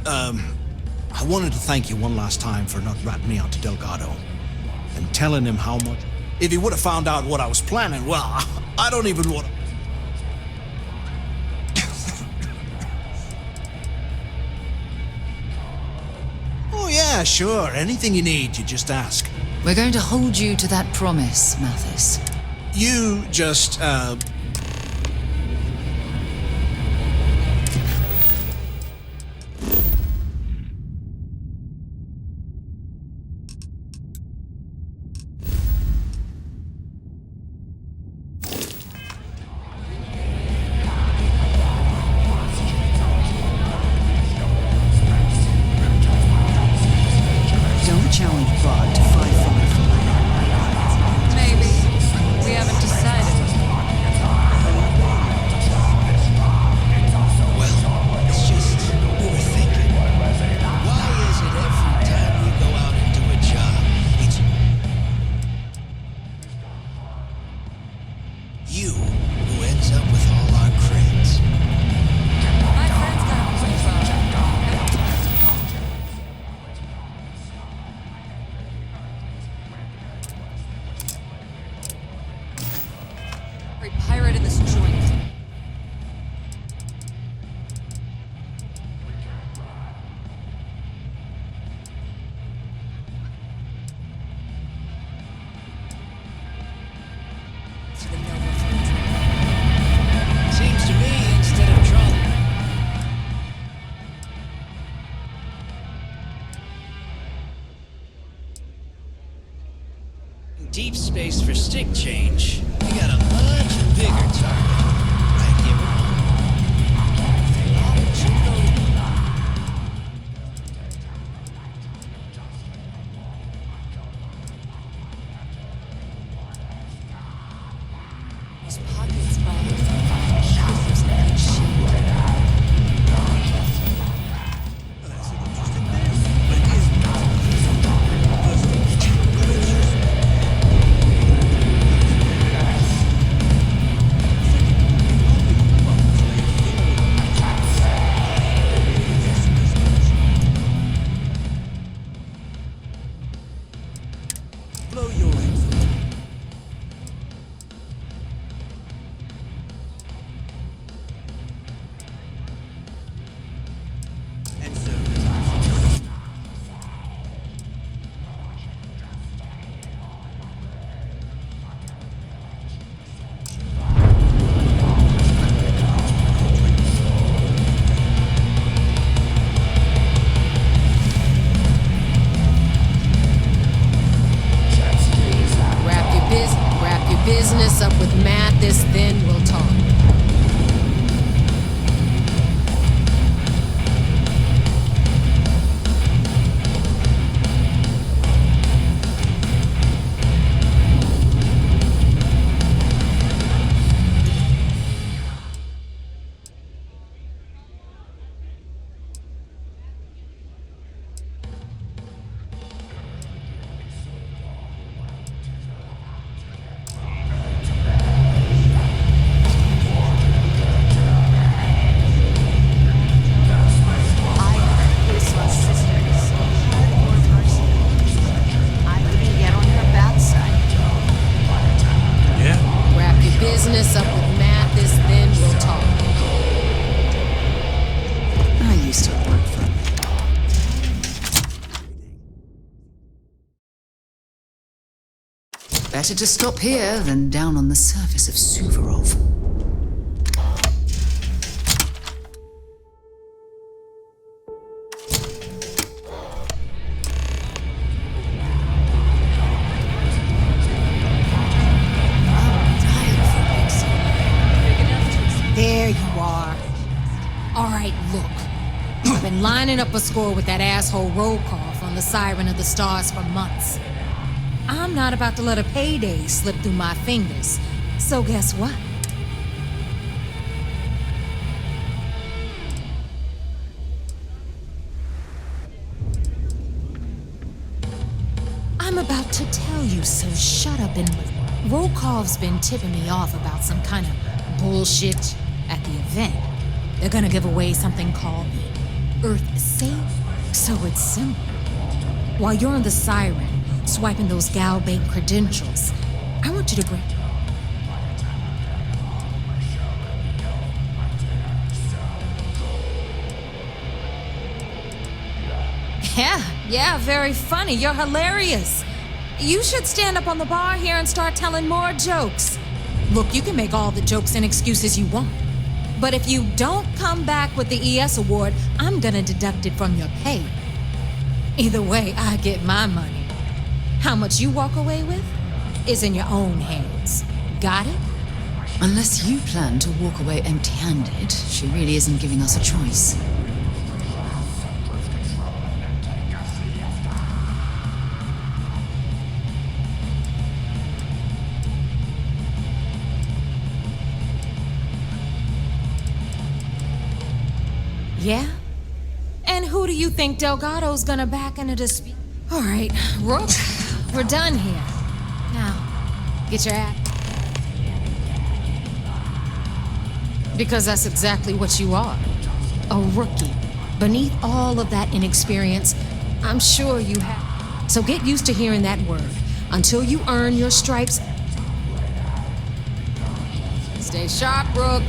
I wanted to thank you one last time for not ratting me out to Delgado and telling him how much. If he would have found out what I was planning, well, I don't even want to. Oh, yeah, sure. Anything you need, you just ask. We're going to hold you to that promise, Mathis. You just, Don't challenge God to fight for it. Maybe. We haven't decided. well, it's just, we were thinking, why is it every time we go out and do a job, it's you who ends up with all our creds? My friend's got a point, Father. Every pirate in this joint. To the noble fleet. Seems to me, instead of trawling. Deep space for stick change. We got a much bigger target. Right here. His pockets are shoes and shit. Blow your head. And so. Wrap your business up with Mathis, then we'll talk. Yeah? Wrap your business up with Mathis, then we'll talk. I used to work for him. Better to stop here than down on the surface of Suvorov. There you are. All right, look. I've been lining up a score with that asshole roll call from the Siren of the Stars for months. I'm not about to let a payday slip through my fingers. So guess what? I'm about to tell you, so shut up and listen. Rokov's been tipping me off about some kind of bullshit at the event. They're gonna give away something called the Earth is safe, so it's simple. While you're on the siren, swiping those GalBank credentials, I want you to grab... Yeah, very funny. You're hilarious. You should stand up on the bar here and start telling more jokes. Look, you can make all the jokes and excuses you want. But if you don't come back with the ES award, I'm gonna deduct it from your pay. Either way, I get my money. How much you walk away with is in your own hands. Got it? Unless you plan to walk away empty-handed, she really isn't giving us a choice. Yeah? And who do you think Delgado's gonna back in a dispute? All right, Rook, we're done here. Now, get your ass. Because that's exactly what you are. A rookie. Beneath all of that inexperience, I'm sure you have. So get used to hearing that word. Until you earn your stripes. Stay sharp, Rook.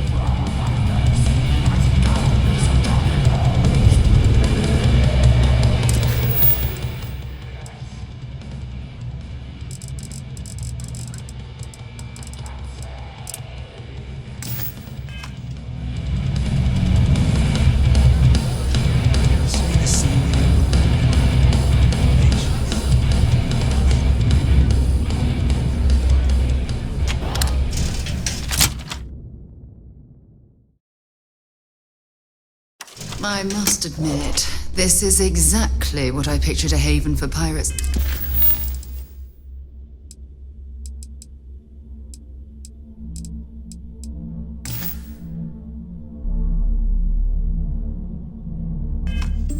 I must admit, this is exactly what I pictured a haven for pirates.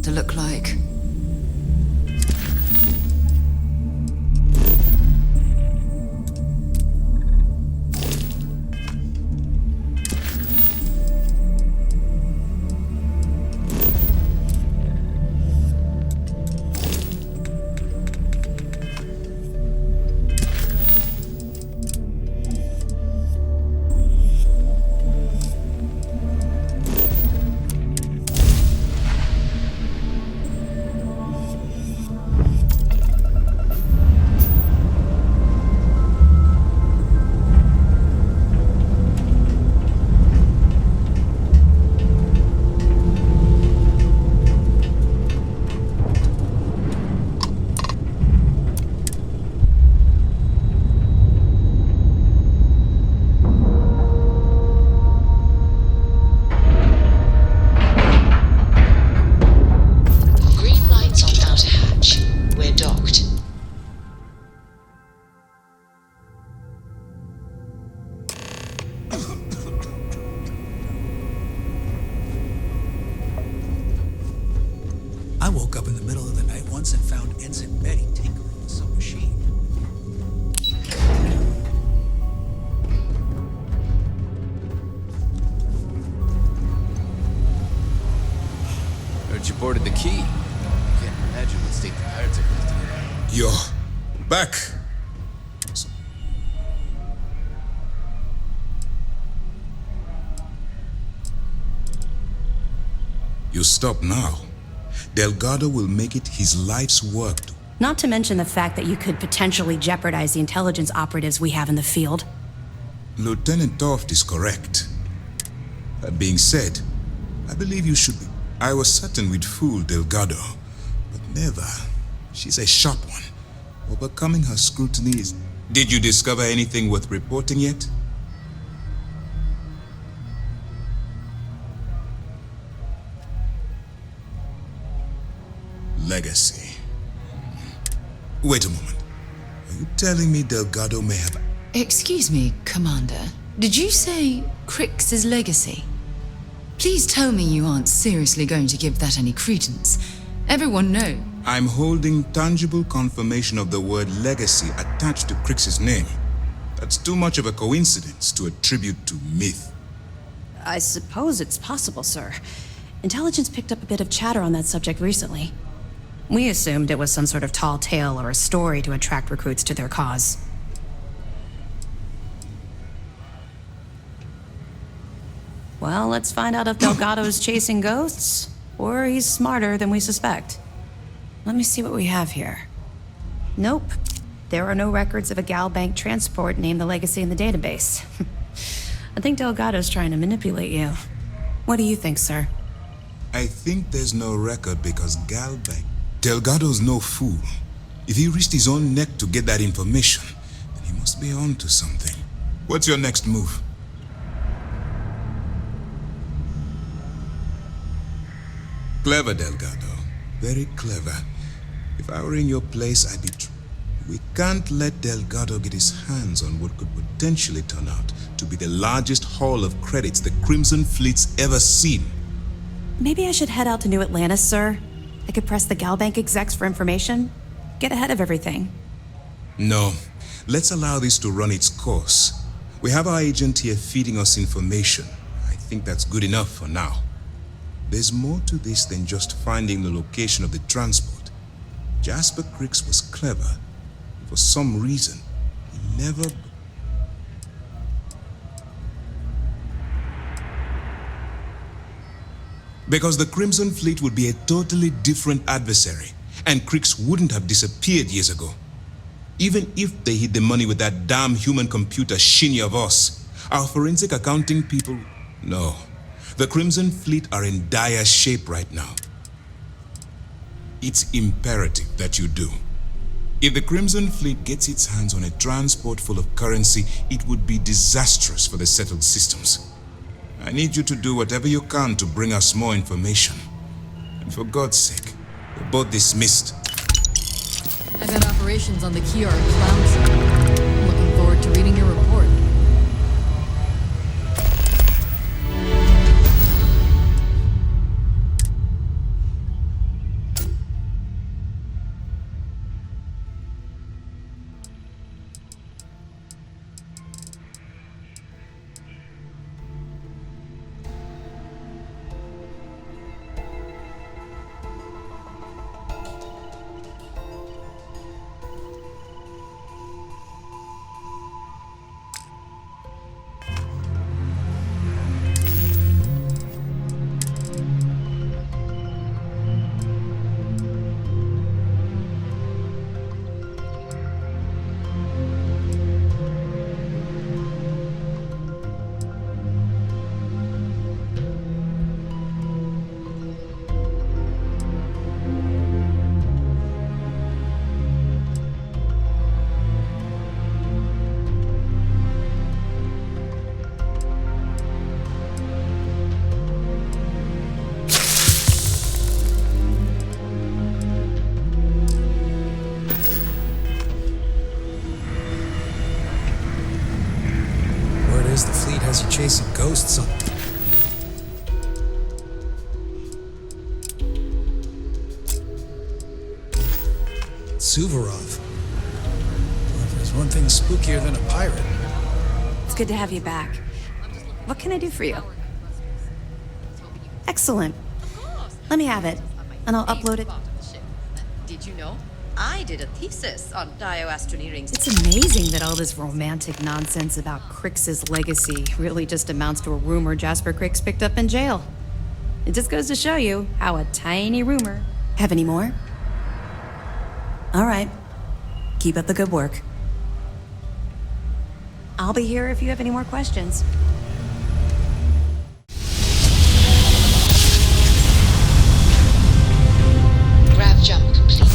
To look like. I woke up in the middle of the night once and found Ensign Betty tinkering with some machine. Heard you boarded the key. I can't imagine what state the pirates are in. You're back. You stop now. Delgado will make it his life's work to. Not to mention the fact that you could potentially jeopardize the intelligence operatives we have in the field. Lieutenant Toft is correct. That being said, I believe you should be. I was certain we'd fool Delgado, but never. She's a sharp one. Overcoming her scrutiny is... Did you discover anything worth reporting yet? Legacy. Wait a moment. Are you telling me Delgado may have... Excuse me, Commander. Did you say Crix's legacy? Please tell me you aren't seriously going to give that any credence. Everyone knows. I'm holding tangible confirmation of the word legacy attached to Crix's name. That's too much of a coincidence to attribute to myth. I suppose it's possible, sir. Intelligence picked up a bit of chatter on that subject recently. We assumed it was some sort of tall tale or a story to attract recruits to their cause. Well, let's find out if Delgado's chasing ghosts, or he's smarter than we suspect. Let me see what we have here. Nope. There are no records of a GalBank transport named the Legacy in the database. I think Delgado's trying to manipulate you. What do you think, sir? I think there's no record because GalBank... Delgado's no fool. If he risked his own neck to get that information, then he must be on to something. What's your next move? Clever, Delgado. Very clever. If I were in your place, I'd be... We can't let Delgado get his hands on what could potentially turn out to be the largest haul of credits the Crimson Fleet's ever seen. Maybe I should head out to New Atlantis, sir. I could press the GalBank execs for information. Get ahead of everything. No. Let's allow this to run its course. We have our agent here feeding us information. I think that's good enough for now. There's more to this than just finding the location of the transport. Jasper Cricks was clever. For some reason, he never... Because the Crimson Fleet would be a totally different adversary, and Cricks wouldn't have disappeared years ago. Even if they hid the money with that damn human computer shinny of us, our forensic accounting people... No. The Crimson Fleet are in dire shape right now. It's imperative that you do. If the Crimson Fleet gets its hands on a transport full of currency, it would be disastrous for the settled systems. I need you to do whatever you can to bring us more information. And for God's sake, we're both dismissed. I've had operations on the Kiara Cloud side. I'm looking forward to reading your report. Chasing ghosts on... Suvorov. Well, if there's one thing spookier than a pirate. It's good to have you back. What can I do for you? Excellent. Let me have it, and I'll upload it. Did you know? I did a thesis on dioastroneering. It's amazing that all this romantic nonsense about Crix's legacy really just amounts to a rumor Jasper Crix picked up in jail. It just goes to show you how a tiny rumor... Have any more? All right. Keep up the good work. I'll be here if you have any more questions. Grav jump complete.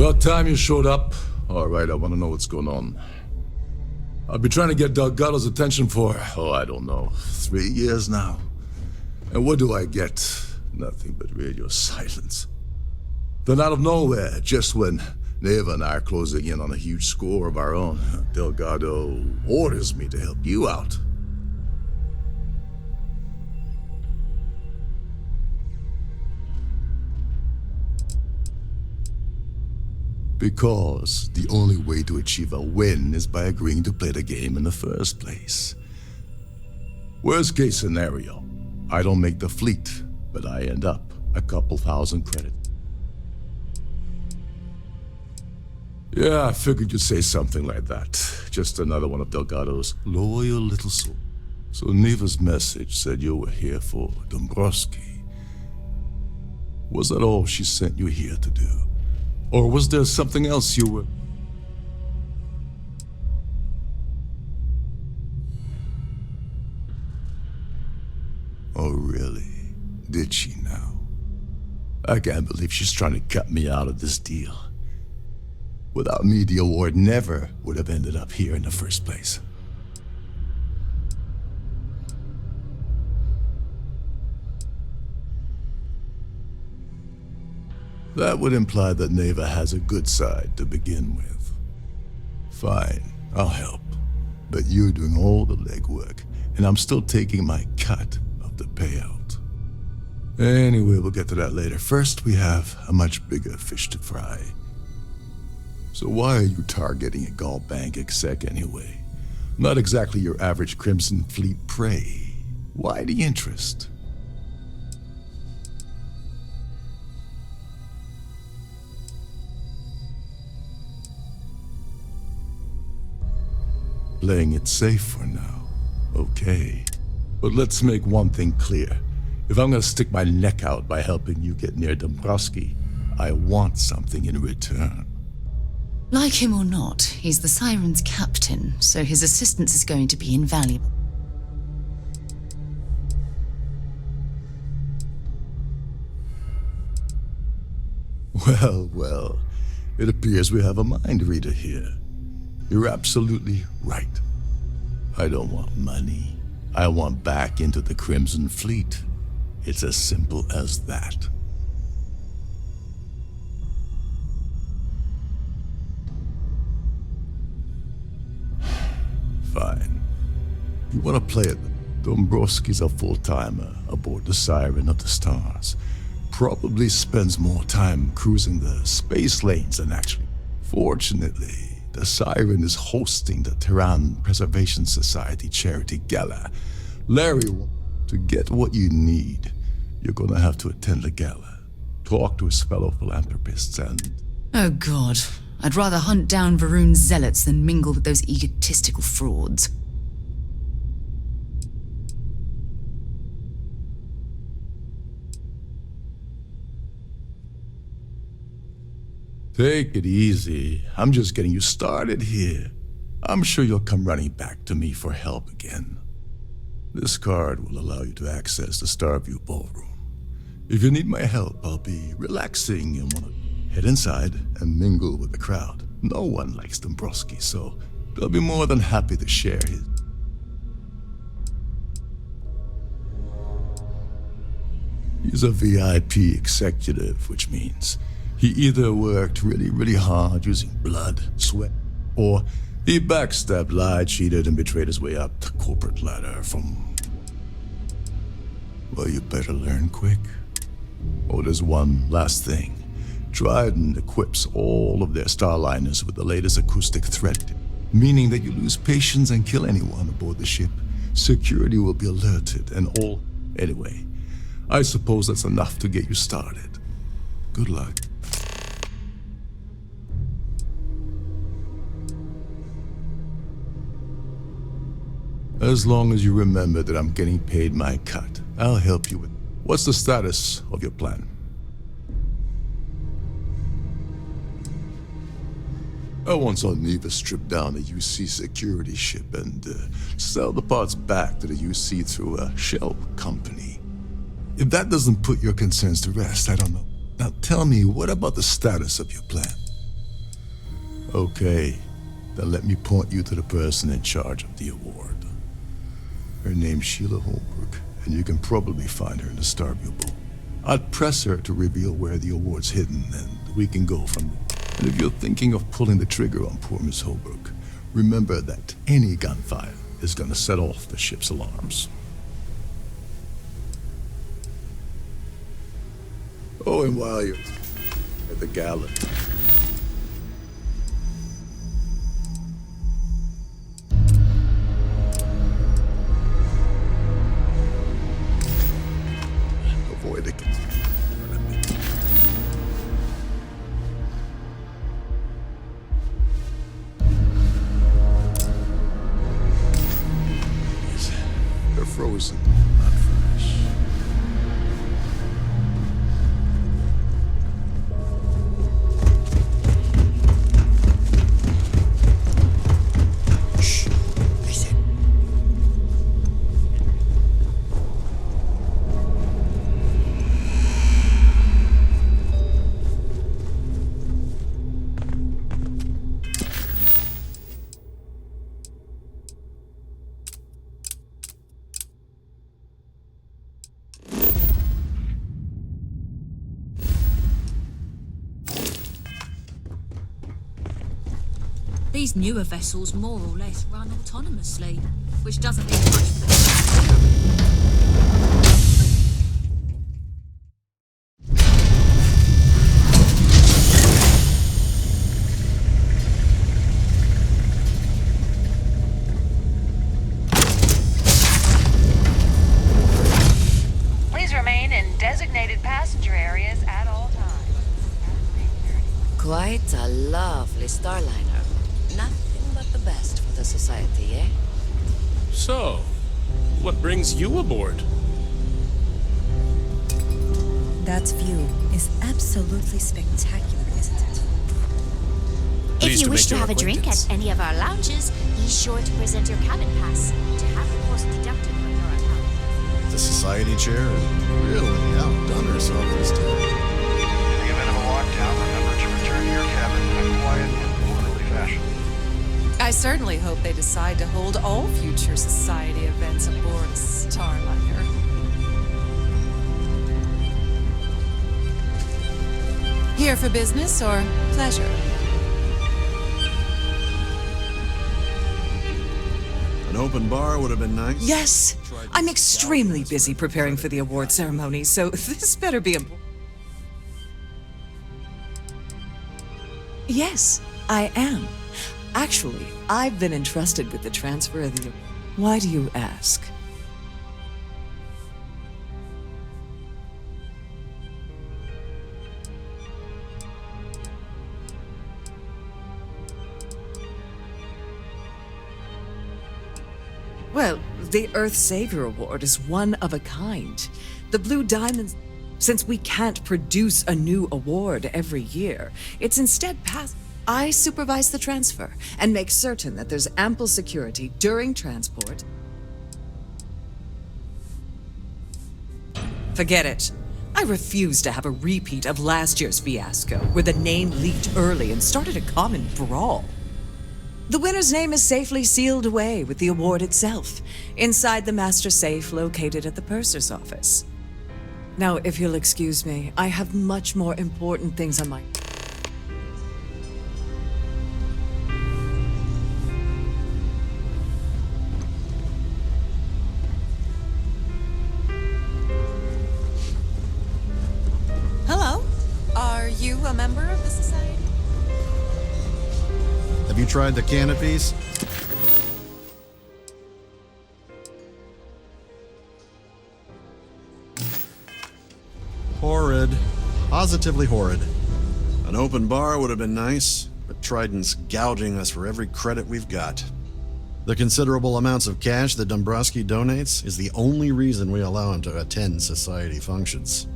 About time you showed up. All right, I want to know what's going on. I've been trying to get Delgado's attention for, I don't know, 3 years now. And what do I get? Nothing but radio silence. Then out of nowhere, just when Neva and I are closing in on a huge score of our own, Delgado orders me to help you out. Because the only way to achieve a win is by agreeing to play the game in the first place. Worst case scenario, I don't make the fleet, but I end up a couple thousand credits. Yeah, I figured you'd say something like that. Just another one of Delgado's loyal little souls. So Neva's message said you were here for Dombrowski. Was that all she sent you here to do? Or was there something else you were... Oh, really? Did she now? I can't believe she's trying to cut me out of this deal. Without me, the award never would have ended up here in the first place. That would imply that Neva has a good side to begin with. Fine, I'll help. But you're doing all the legwork, and I'm still taking my cut of the payout. Anyway, we'll get to that later. First, we have a much bigger fish to fry. So why are you targeting a GalBank exec anyway? Not exactly your average Crimson Fleet prey. Why the interest? Playing it safe for now. Okay. But let's make one thing clear. If I'm gonna stick my neck out by helping you get near Dombrowski, I want something in return. Like him or not, he's the Siren's captain, so his assistance is going to be invaluable. Well, well. It appears we have a mind reader here. You're absolutely right. I don't want money. I want back into the Crimson Fleet. It's as simple as that. Fine. You want to play it? Dombrowski's a full-timer aboard the Siren of the Stars. Probably spends more time cruising the space lanes than actually. Fortunately, the Siren is hosting the Tehran Preservation Society charity gala. Larry, to get what you need, you're gonna have to attend the gala, talk to his fellow philanthropists, and... Oh God, I'd rather hunt down Varun's zealots than mingle with those egotistical frauds. Take it easy. I'm just getting you started here. I'm sure you'll come running back to me for help again. This card will allow you to access the Starfield ballroom. If you need my help, I'll be relaxing and want to head inside and mingle with the crowd. No one likes Dombrowski, so they'll be more than happy to share his. He's a VIP executive, which means he either worked really, really hard using blood, sweat, or he backstabbed, lied, cheated, and betrayed his way up the corporate ladder from... Well, you better learn quick. Oh, there's one last thing. Trident equips all of their starliners with the latest acoustic threat, meaning that you lose patience and kill anyone aboard the ship. Security will be alerted and all... Anyway, I suppose that's enough to get you started. Good luck. As long as you remember that I'm getting paid my cut, I'll help you with... What's the status of your plan? I once saw Neva strip down a UC security ship and sell the parts back to the UC through a shell company. If that doesn't put your concerns to rest, I don't know. Now tell me, what about the status of your plan? Okay, then let me point you to the person in charge of the award. Her name's Sheila Holbrook, and you can probably find her in the Starfield book. I'd press her to reveal where the award's hidden, and we can go from there. And if you're thinking of pulling the trigger on poor Miss Holbrook, remember that any gunfire is gonna set off the ship's alarms. Oh, and while you're at the gala, avoid the they're frozen, not fresh. Shh. Listen. These newer vessels more or less run autonomously, which doesn't leave much for the... Please remain in designated passenger areas at all times. Quite a lovely starliner. Nothing but the best for the society, eh? So, what brings you aboard? That view is absolutely spectacular, isn't it? If you wish to have a drink at any of our lounges, be sure to present your cabin pass to have the cost deducted from your account. The society chair has really outdone herself this time. In the event of a lockdown, remember to return to your cabin in a quiet and orderly fashion. I certainly hope they decide to hold all future society events aboard a starliner. Here for business or pleasure? An open bar would have been nice. Yes, I'm extremely busy preparing for the award ceremony, so this better be a... Yes, I am. Actually, I've been entrusted with the transfer of the... Why do you ask? Well, the Earth Savior Award is one of a kind. The Blue Diamonds... Since we can't produce a new award every year, it's instead passed... I supervise the transfer and make certain that there's ample security during transport. Forget it. I refuse to have a repeat of last year's fiasco, where the name leaked early and started a common brawl. The winner's name is safely sealed away with the award itself, inside the master safe located at the purser's office. Now, if you'll excuse me, I have much more important things on my... Hello? Are you a member of the society? Have you tried the canopies? Horrid. Positively horrid. An open bar would have been nice, but Trident's gouging us for every credit we've got. The considerable amounts of cash that Dombrowski donates is the only reason we allow him to attend society functions.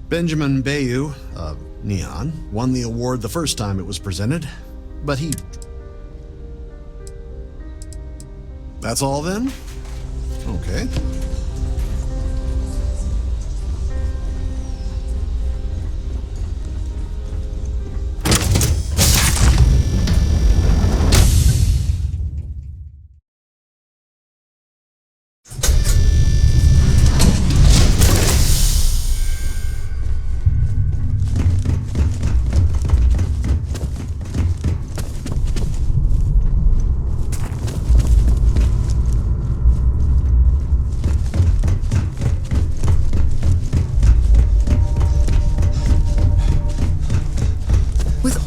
Benjamin Bayou, Neon, won the award the first time it was presented, but he... That's all then? Okay.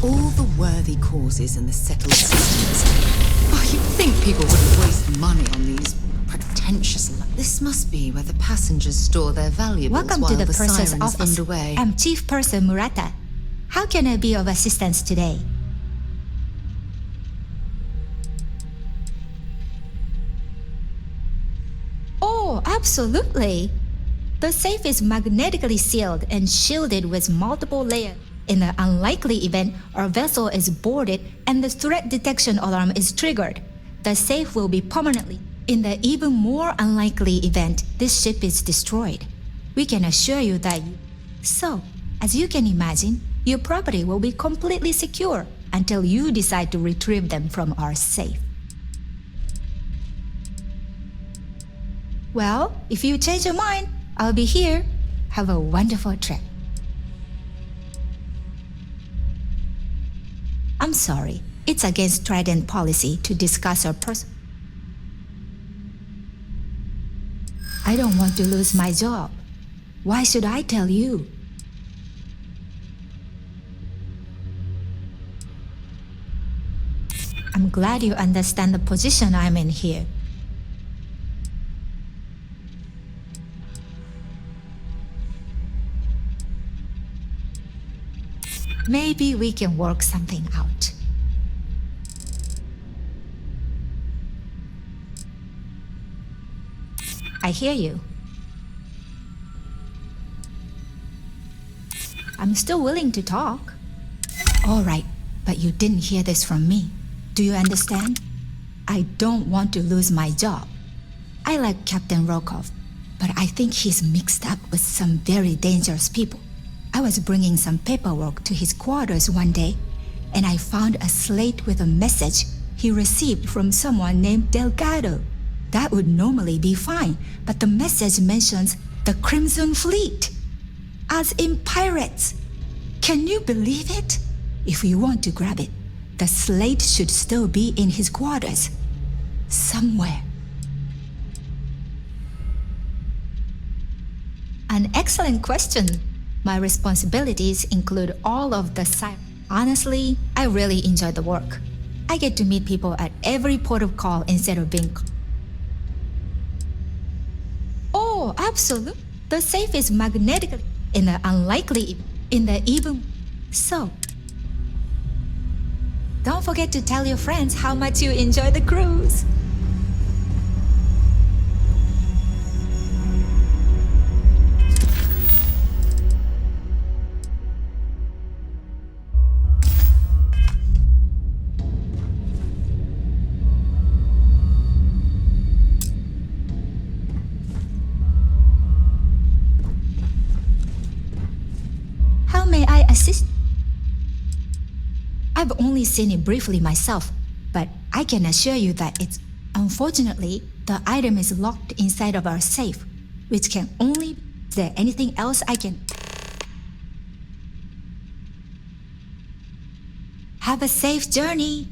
all the worthy causes and the settled systems. Oh, you'd think people wouldn't waste money on these pretentious... This must be where the passengers store their valuables Welcome while to the the purser's siren is office. underway. I'm Chief Purser Murata. How can I be of assistance today? Oh, absolutely. The safe is magnetically sealed and shielded with multiple layers. In the unlikely event our vessel is boarded and the threat detection alarm is triggered, the safe will be permanently. In the even more unlikely event this ship is destroyed, we can assure you that So, as you can imagine, your property will be completely secure until you decide to retrieve them from our safe. Well, if you change your mind, I'll be here. Have a wonderful trip. I'm sorry, it's against Trident policy to discuss our I don't want to lose my job. Why should I tell you? I'm glad you understand the position I'm in here. Maybe we can work something out. I hear you. I'm still willing to talk. All right, but you didn't hear this from me. Do you understand? I don't want to lose my job. I like Captain Rokov, but I think he's mixed up with some very dangerous people. I was bringing some paperwork to his quarters one day, and I found a slate with a message he received from someone named Dельгадо. That would normally be fine, but the message mentions the Crimson Fleet, as in pirates. Can you believe it? If we want to grab it, the slate should still be in his quarters, somewhere. An excellent question. My responsibilities include all of the site. Honestly, I really enjoy the work. I get to meet people at every port of call instead of being... Oh, absolutely. The safe is magnetic in the unlikely, in the even... So, don't forget to tell your friends how much you enjoy the cruise. How may I assist? I've only seen it briefly myself, but I can assure you that it's... Unfortunately, the item is locked inside of our safe, which can only... Is there anything else I can... Have a safe journey!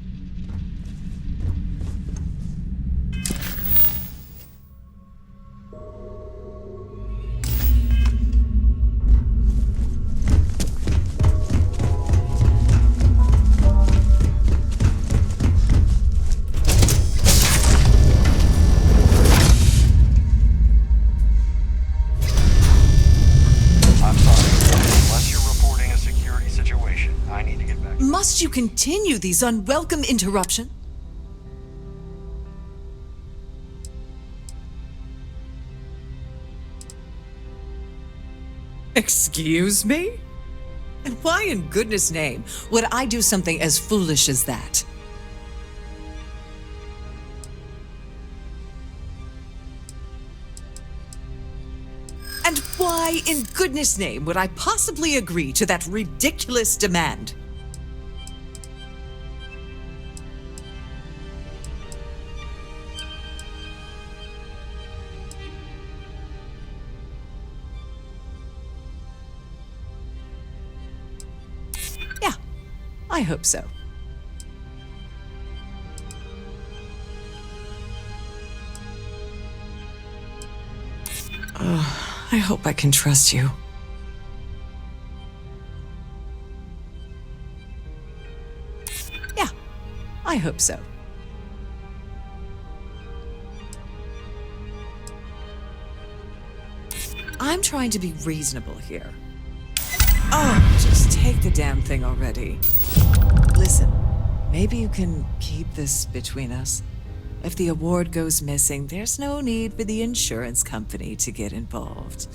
Must you continue these unwelcome interruptions? Excuse me? And why in goodness name would I do something as foolish as that? And why in goodness name would I possibly agree to that ridiculous demand? I hope so. I hope I can trust you. I hope so. I'm trying to be reasonable here. Oh, just take the damn thing already. Listen, maybe you can keep this between us. If the award goes missing, there's no need for the insurance company to get involved.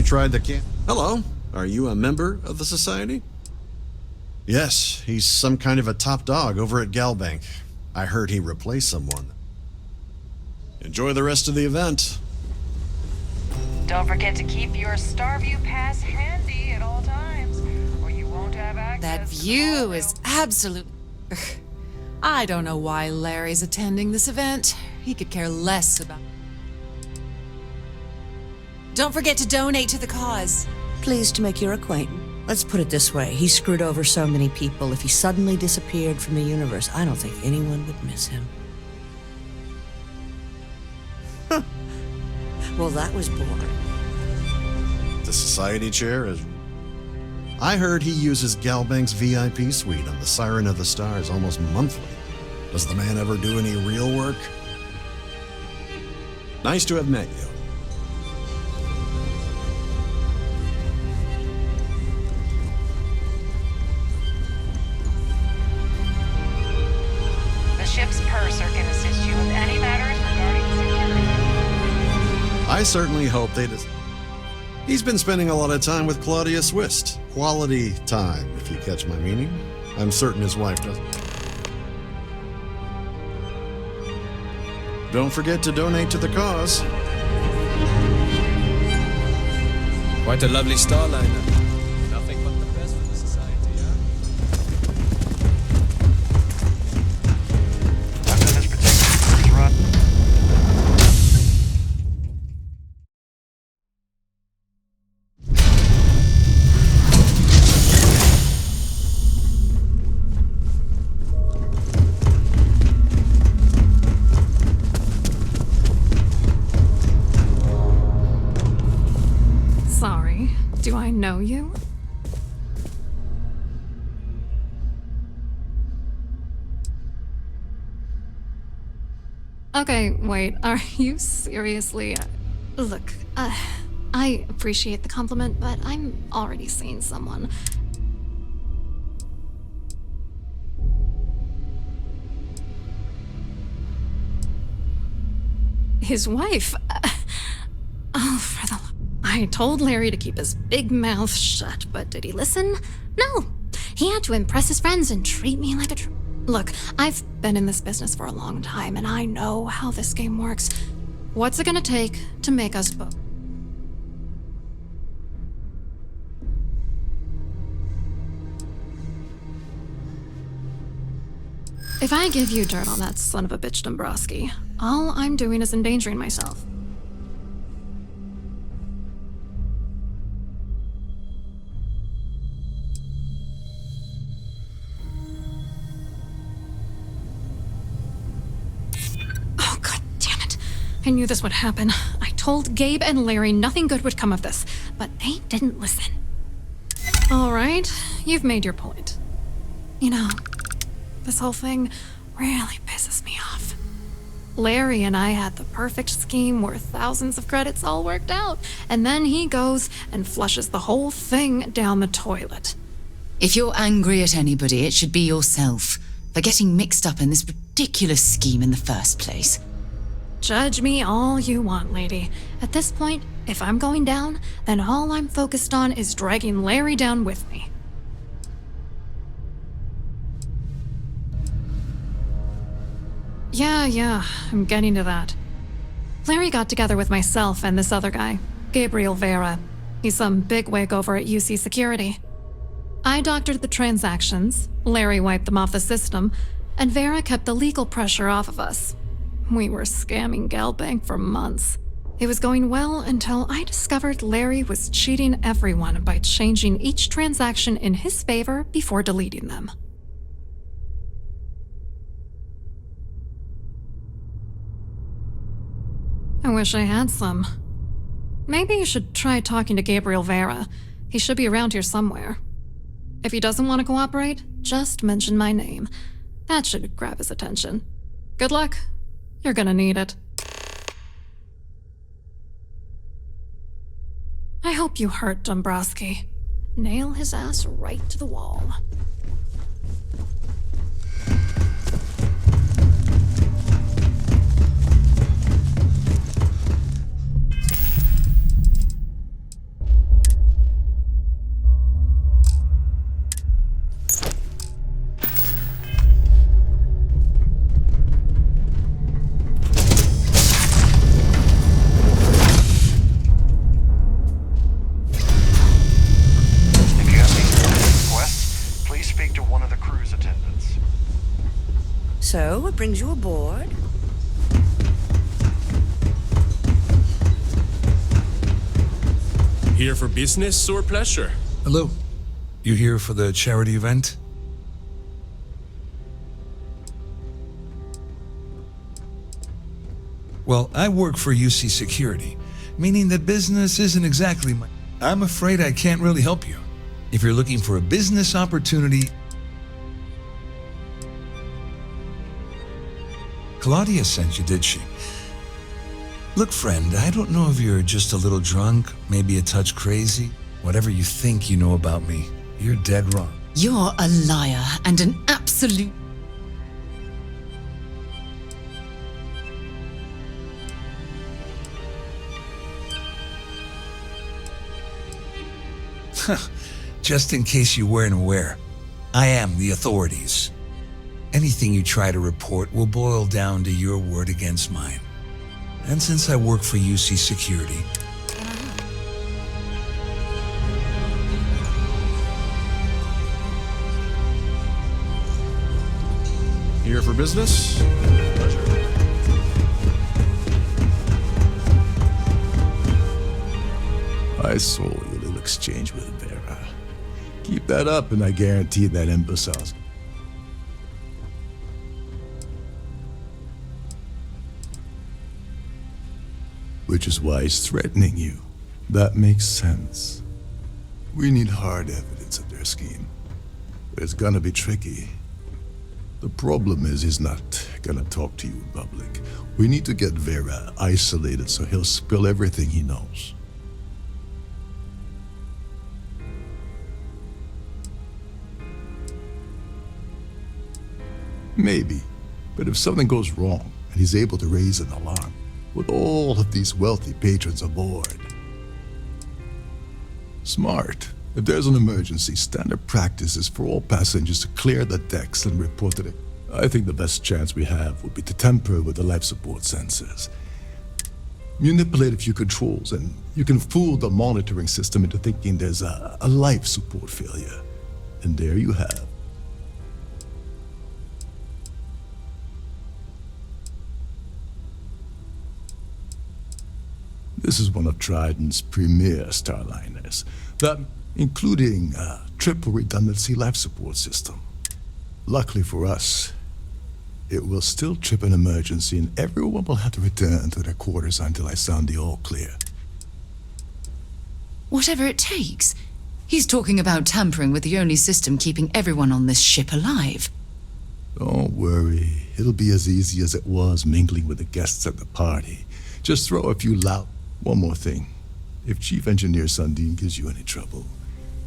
Tried the can. Hello, are you a member of the society? Yes, he's some kind of a top dog over at GalBank. I heard he replaced someone. Enjoy the rest of the event. Don't forget to keep your Starview pass handy at all times, or you won't have access. That view is absolute. I don't know why Larry's attending this event. He could care less about. Don't forget to donate to the cause. Pleased to make your acquaintance. Let's put it this way. He screwed over so many people. If he suddenly disappeared from the universe, I don't think anyone would miss him. Huh. Well, that was boring. The society chair is... I heard he uses GalBank's VIP suite on the Siren of the Stars almost monthly. Does the man ever do any real work? Nice to have met you. Ship's purser can assist you with any matters regarding security. I certainly hope they just... He's been spending a lot of time with Claudia Swist. Quality time, if you catch my meaning. I'm certain his wife doesn't. Don't forget to donate to the cause. Quite a lovely starliner. Nothing but the best for the society, yeah? I've done this particular cruise run. Sorry, do I know you? Okay, wait, are you seriously... Look, I appreciate the compliment, but I'm already seeing someone. His wife? Oh, for the... I told Larry to keep his big mouth shut, but did he listen? No. He had to impress his friends and treat me like a Look, I've been in this business for a long time, and I know how this game works. What's it gonna take to make us both? If I give you dirt on that son of a bitch Dombrowski, all I'm doing is endangering myself. Oh, god damn it. I knew this would happen. I told Gabe and Larry nothing good would come of this, but they didn't listen. All right, you've made your point. You know, this whole thing really pisses me off. Larry and I had the perfect scheme worth thousands of credits all worked out, and then he goes and flushes the whole thing down the toilet. If you're angry at anybody, it should be yourself for getting mixed up in this ridiculous scheme in the first place. Judge me all you want, lady. At this point, if I'm going down, then all I'm focused on is dragging Larry down with me. Yeah, I'm getting to that. Larry got together with myself and this other guy, Gabriel Vera. He's some bigwig over at UC Security. I doctored the transactions, Larry wiped them off the system, and Vera kept the legal pressure off of us. We were scamming GalBank for months. It was going well until I discovered Larry was cheating everyone by changing each transaction in his favor before deleting them. I wish I had some. Maybe you should try talking to Gabriel Vera. He should be around here somewhere. If he doesn't want to cooperate, just mention my name. That should grab his attention. Good luck. You're gonna need it. I hope you hurt Dombrowski. Nail his ass right to the wall. So, what brings you aboard? Here for business or pleasure? Hello. You here for the charity event? Well, I work for UC Security, meaning that business isn't exactly my... I'm afraid I can't really help you. If you're looking for a business opportunity... Claudia sent you, did she? Look, friend, I don't know if you're just a little drunk, maybe a touch crazy. Whatever you think you know about me, you're dead wrong. You're a liar and an absolute... Just in case you weren't aware, I am the authorities. Anything you try to report will boil down to your word against mine. And since I work for UC Security, here for business? Pleasure. I saw your little exchange with Vera. Keep that up and I guarantee that imbecile's... Which is why he's threatening you. That makes sense. We need hard evidence of their scheme. But it's gonna be tricky. The problem is he's not gonna talk to you in public. We need to get Vera isolated so he'll spill everything he knows. Maybe, but if something goes wrong and he's able to raise an alarm, with all of these wealthy patrons aboard, Smart. If there's an emergency, standard practice is for all passengers to clear the decks and report to the... I think the best chance we have would be to tamper with the life support sensors. Manipulate a few controls and you can fool the monitoring system into thinking there's a life support failure. And there you have. This is one of Trident's premier starliners, that including a triple redundancy life support system. Luckily for us, it will still trip an emergency and everyone will have to return to their quarters until I sound the all clear. Whatever it takes. He's talking about tampering with the only system keeping everyone on this ship alive. Don't worry, it'll be as easy as it was mingling with the guests at the party. Just throw a few loud... One more thing. If Chief Engineer Sundin gives you any trouble,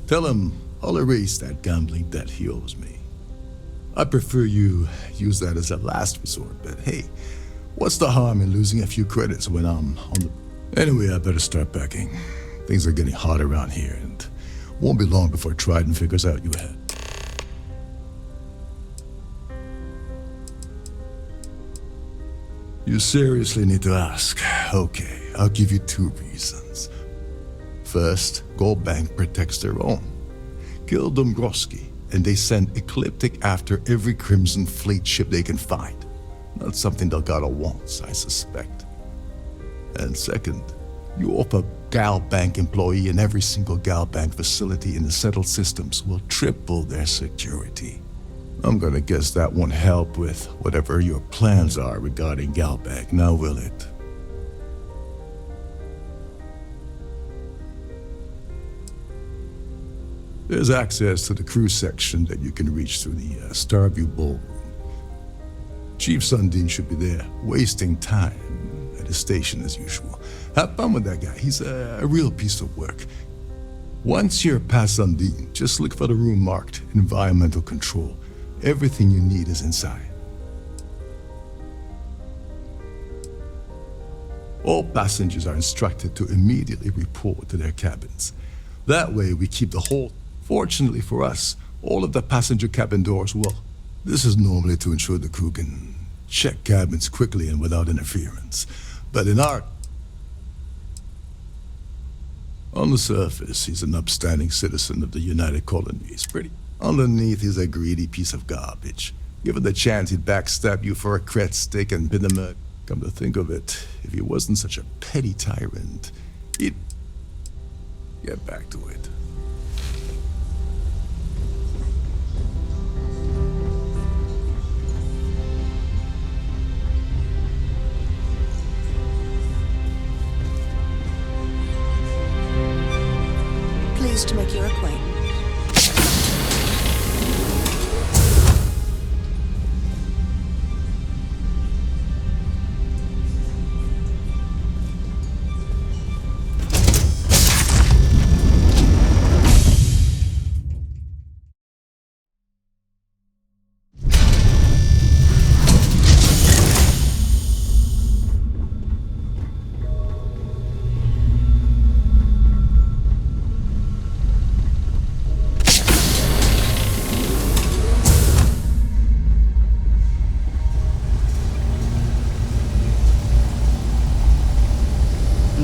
tell him I'll erase that gambling debt he owes me. I prefer you use that as a last resort, but hey, what's the harm in losing a few credits when I'm on the... Anyway, I better start packing. Things are getting hot around here, and won't be long before Trident figures out you had. You seriously need to ask. Okay, I'll give you 2 reasons. First, GalBank protects their own. Kill Dombrowski, and they send Ecliptic after every Crimson Fleet ship they can find. Not something Delgado wants, I suspect. And second, you offer GalBank employee in every single GalBank facility in the settled systems will triple their security. I'm gonna guess that won't help with whatever your plans are regarding GalBank, now will it? There's access to the crew section that you can reach through the Starfield ballroom. Chief Sundin should be there, wasting time at his station as usual. Have fun with that guy, he's a real piece of work. Once you're past Sundin, just look for the room marked Environmental Control. Everything you need is inside. All passengers are instructed to immediately report to their cabins. That way we keep the whole... Fortunately for us, all of the passenger cabin doors will... This is normally to ensure the crew can check cabins quickly and without interference. But in our... On the surface, he's an upstanding citizen of the United Colonies. Pretty... Underneath, he's a greedy piece of garbage. Given the chance, he'd backstab you for a cret stick and pin him a... Come to think of it, if he wasn't such a petty tyrant, he'd... Get back to it. Pleased to make your acquaintance.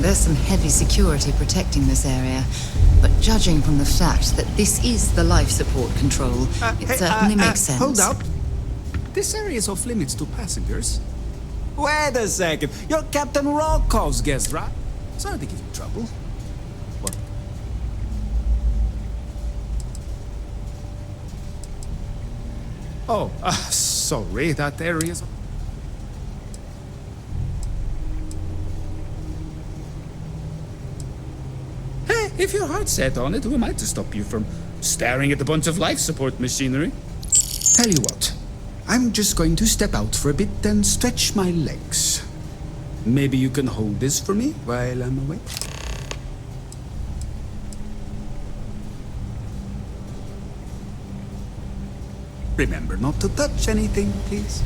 There's some heavy security protecting this area, but judging from the fact that this is the life support control, it certainly makes sense. Hold up. This area is off limits to passengers. Wait a second. You're Captain Rokov's guest, right? Sorry to give you trouble. What? Oh, sorry, that area's... Hey, if your heart's set on it, who am I to stop you from staring at a bunch of life support machinery? Tell you what, I'm just going to step out for a bit and stretch my legs. Maybe you can hold this for me while I'm away? Remember not to touch anything, please.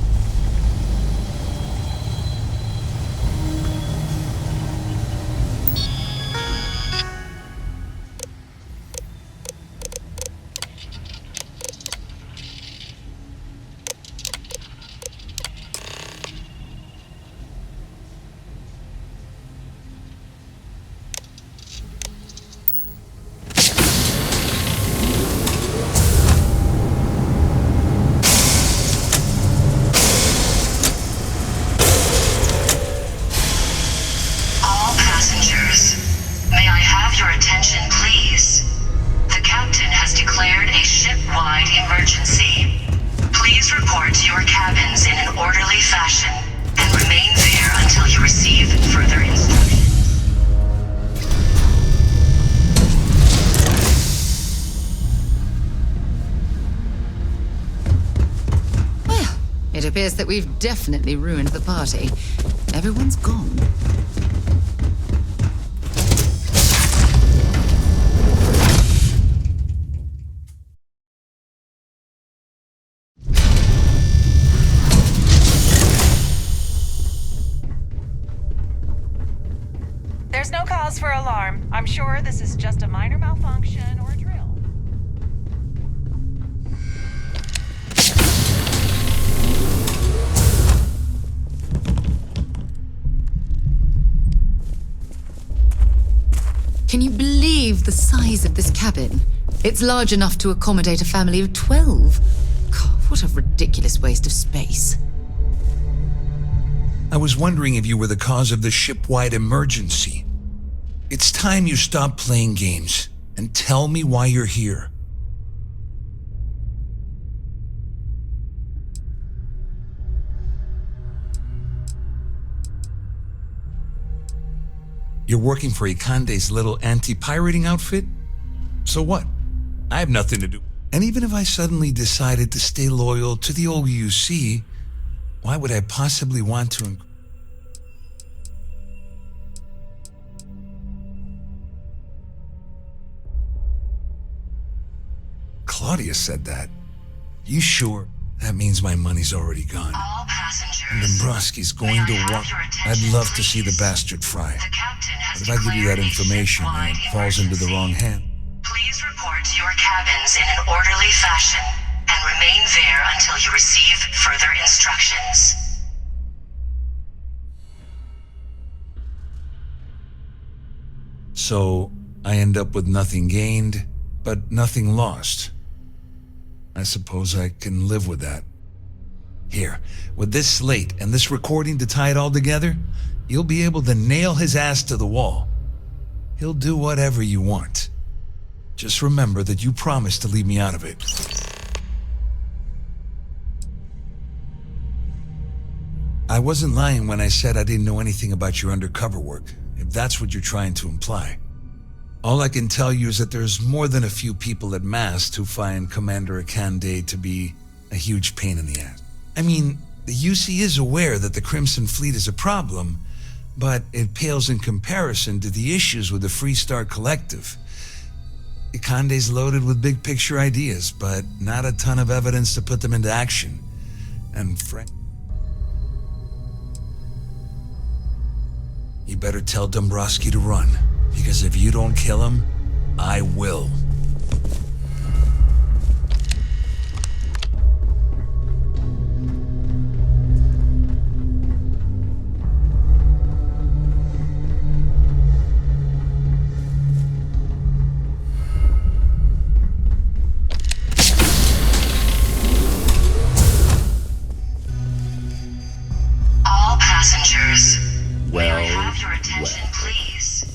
appears that we've definitely ruined the party. Everyone's gone. There's no cause for alarm. I'm sure this is just a minor malfunction or a drill. Can you believe the size of this cabin? It's large enough to accommodate a family of 12. God, what a ridiculous waste of space. I was wondering if you were the cause of the ship-wide emergency. It's time you stop playing games and tell me why you're here. You're working for Ikande's little anti-pirating outfit? So what? I have nothing to do. And even if I suddenly decided to stay loyal to the old UC, why would I possibly want to... Claudia said that. You sure? That means my money's already gone. All passengers. And Dombrowski's going to walk. I'd love to see the bastard fry. But if I give you that information and it falls into the wrong hand... Please report to your cabins in an orderly fashion and remain there until you receive further instructions. So, I end up with nothing gained, but nothing lost. I suppose I can live with that. Here, with this slate and this recording to tie it all together, you'll be able to nail his ass to the wall. He'll do whatever you want. Just remember that you promised to leave me out of it. I wasn't lying when I said I didn't know anything about your undercover work, if that's what you're trying to imply. All I can tell you is that there's more than a few people at Mast who find Commander Ikande to be a huge pain in the ass. I mean, the UC is aware that the Crimson Fleet is a problem, but it pales in comparison to the issues with the Freestar Collective. Ikande's loaded with big picture ideas, but not a ton of evidence to put them into action. And you better tell Dombrowski to run. Because if you don't kill him, I will. All passengers. Well, may I have your attention, please?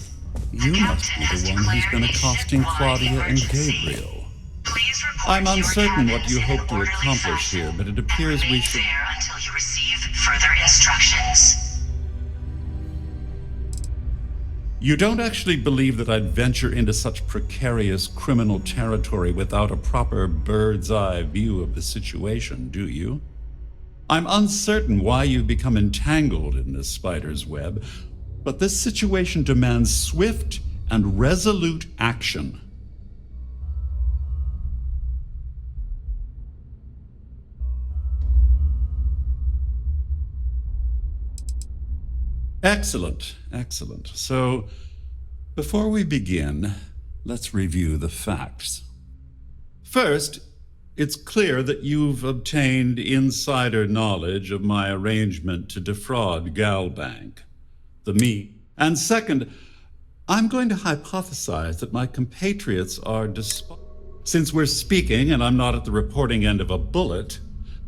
You must be the one who's been accosting Claudia and Gabriel. I'm uncertain what you hope to accomplish here, but it appears we should... There until you receive further instructions. You don't actually believe that I'd venture into such precarious criminal territory without a proper bird's-eye view of the situation, do you? I'm uncertain why you've become entangled in this spider's web, but this situation demands swift and resolute action. Excellent, excellent. So, before we begin, let's review the facts. First, it's clear that you've obtained insider knowledge of my arrangement to defraud GalBank. And second, I'm going to hypothesize that my compatriots are Since we're speaking and I'm not at the reporting end of a bullet,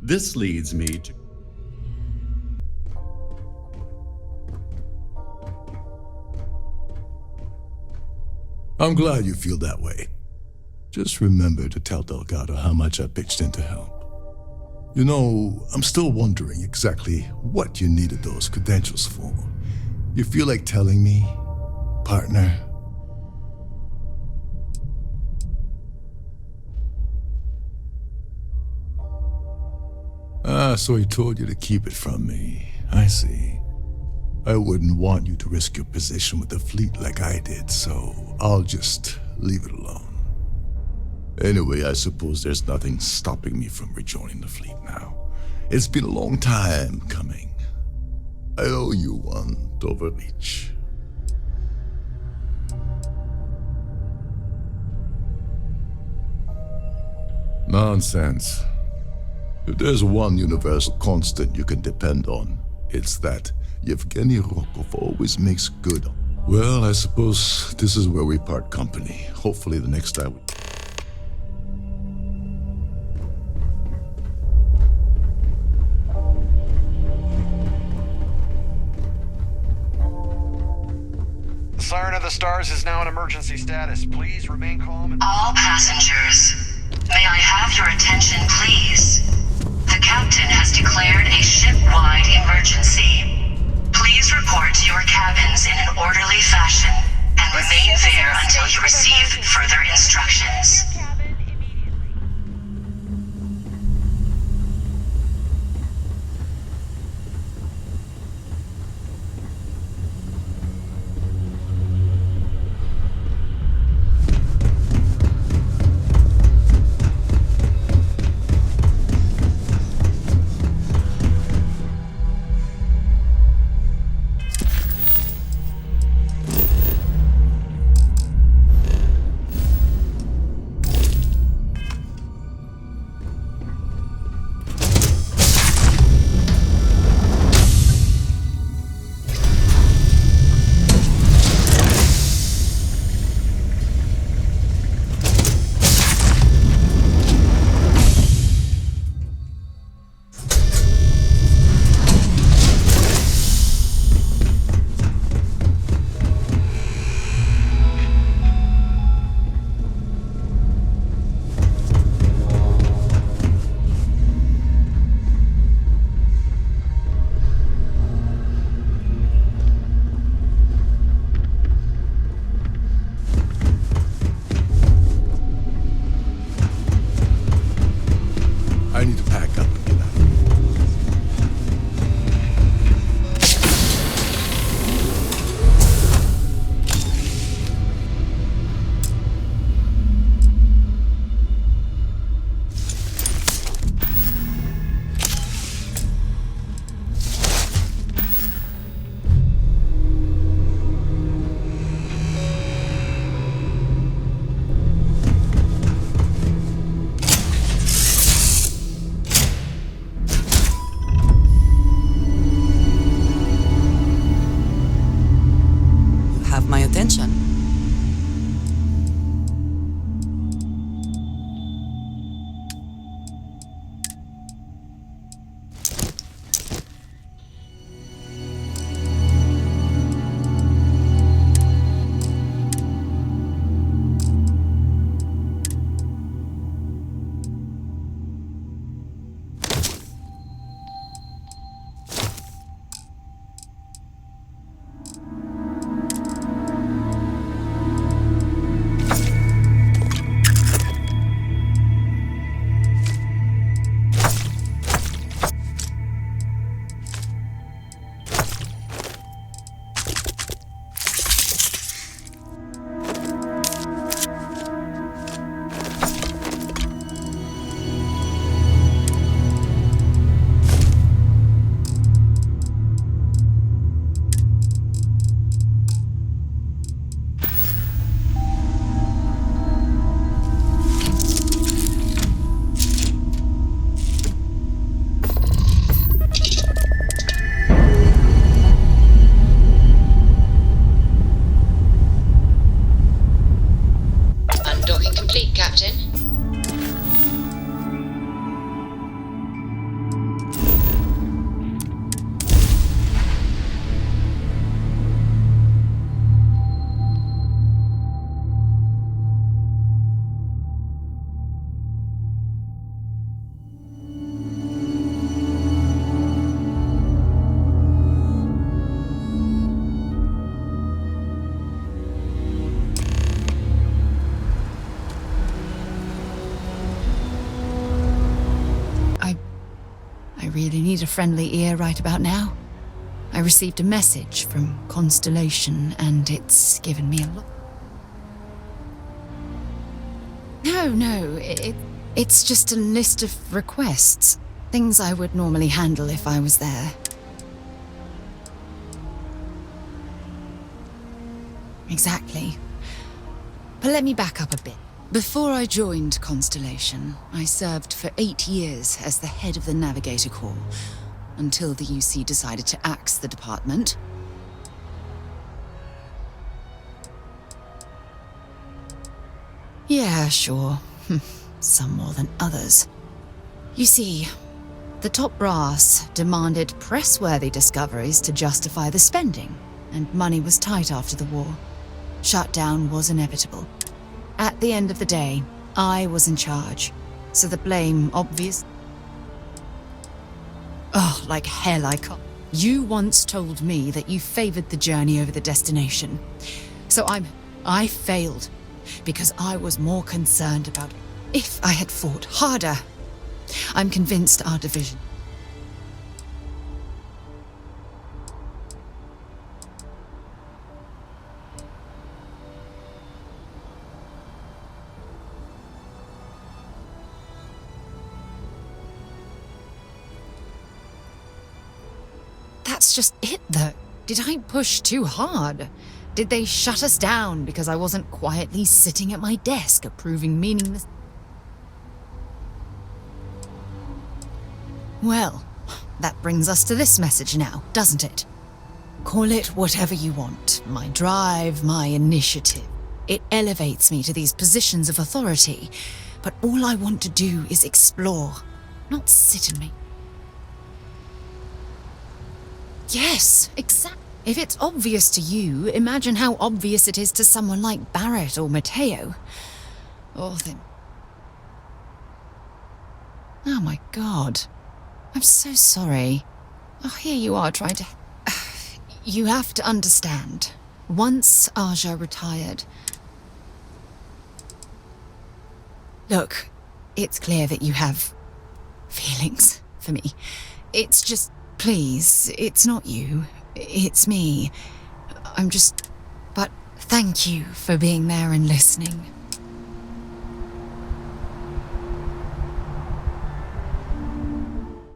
this leads me to... I'm glad you feel that way. Just remember to tell Delgado how much I pitched in to help. You know, I'm still wondering exactly what you needed those credentials for. You feel like telling me, partner? Ah, so he told you to keep it from me. I see. I wouldn't want you to risk your position with the fleet like I did, so I'll just leave it alone. Anyway, I suppose there's nothing stopping me from rejoining the fleet now. It's been a long time coming. I owe you one, Doverich. Nonsense. If there's one universal constant you can depend on, it's that Yevgeny Rokov always makes good. Well, I suppose this is where we part company. Hopefully the next time we... The Siren of the Stars is now in emergency status. Please remain calm and... All passengers, may I have your attention, please? The captain has declared a ship-wide emergency. Please report to your cabins in an orderly fashion and remain there until you receive further instructions. I need to pack up and get out. My attention. really need a friendly ear right about now. I received a message from Constellation, and it's given me a lot. No, it's just a list of requests. Things I would normally handle if I was there. Exactly. But let me back up a bit. Before I joined Constellation, I served for 8 years as the head of the Navigator Corps, until the UC decided to axe the department. Yeah, sure. Some more than others. You see, the top brass demanded press-worthy discoveries to justify the spending, and money was tight after the war. Shutdown was inevitable. At the end of the day, I was in charge, so the blame obvious. Oh, like hell I can't. You once told me that you favored the journey over the destination. So I failed, because I was more concerned about if I had fought harder. I'm convinced our division. That's just it, though. Did I push too hard? Did they shut us down because I wasn't quietly sitting at my desk approving meaningless... Well, that brings us to this message now, doesn't it? Call it whatever you want. My drive, my initiative. It elevates me to these positions of authority. But all I want to do is explore, not sit and make... Yes, exactly. If it's obvious to you, imagine how obvious it is to someone like Barrett or Mateo. Or them. Oh my god. I'm so sorry. Oh, here you are trying to... You have to understand. Once Aja retired... Look, it's clear that you have feelings for me. It's just... Please, it's not you. It's me. I'm just... But thank you for being there and listening.